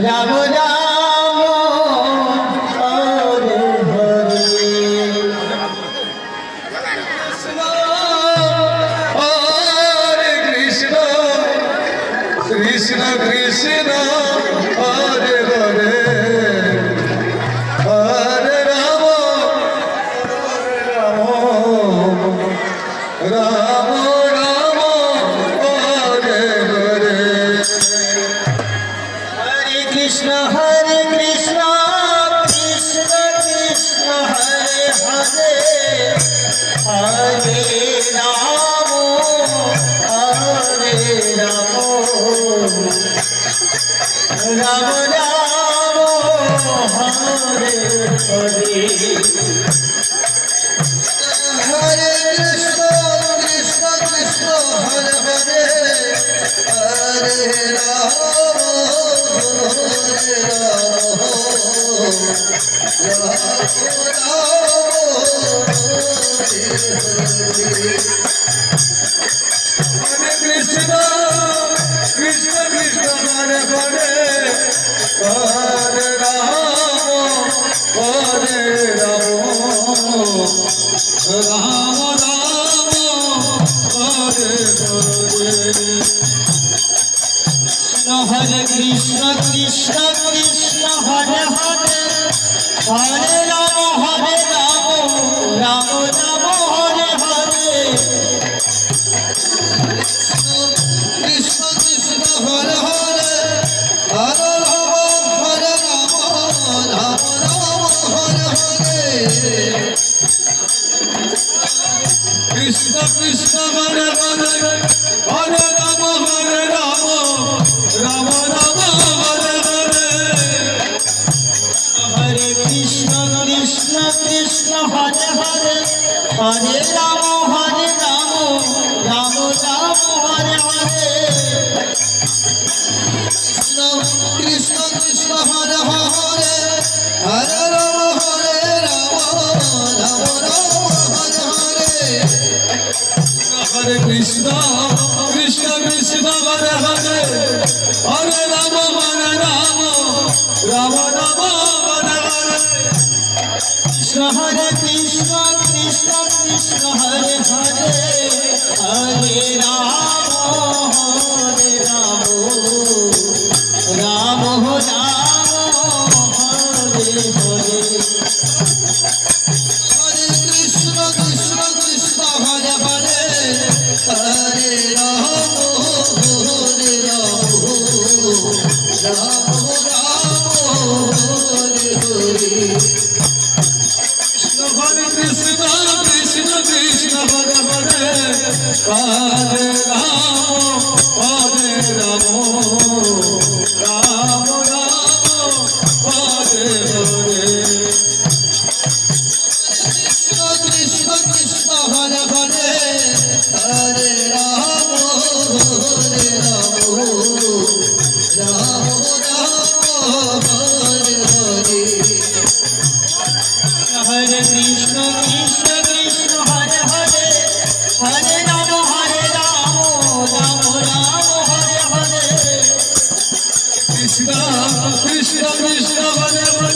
Ram Ram Hare Hare Hare Krishna Krishna Krishna Hare Hare Hare Ram Ram Ram Ram Hare Hare Hare Krishna Krishna Krishna Hare Hare Hare Ram Ram Ram Hare Hare Hare Krishna Krishna Krishna Hare Hare Hare Ram Hare Krishna Krishna Krishna Hare Hare Hare Ram Hare Ram Ram Ram Hare Hare Krishna Krishna Krishna Hare Hare Hare Ram Ram Ram Hare Hare Krishna Krishna Hare Hare Hare Ram Ram Ram Hare Hare Krishna Krishna Hare Hare Hare Ram Ram Ram Hare Hare Hare Krishna Krishna Krishna Hare Hare Hare Ram Ram Ram Hare Hare Krishna Krishna Hare Hare Hare Ram Ram Ram Hare Hare Hare Krishna Krishna Krishna Hare Hare Hare Ram Ram Ram Hare Hare Krishna Hare Krishna Krishna Krishna Hare Hare Hare Ram Ram Ram Hare Hare Hare Krishna Krishna Krishna Hare Hare Hare Ram Ram Ram Hare Hare Hare Krishna Krishna Krishna Hare Hare Hare Ram Ram Ram Hare Hare Krishna Krishna Hare Hare Hare Ram Ram Ram Hare Hare Hare Krishna Krishna Krishna Hare Hare Hare Ram Ram Ram Hare Hare Krishna Krishna Krishna Hare Hare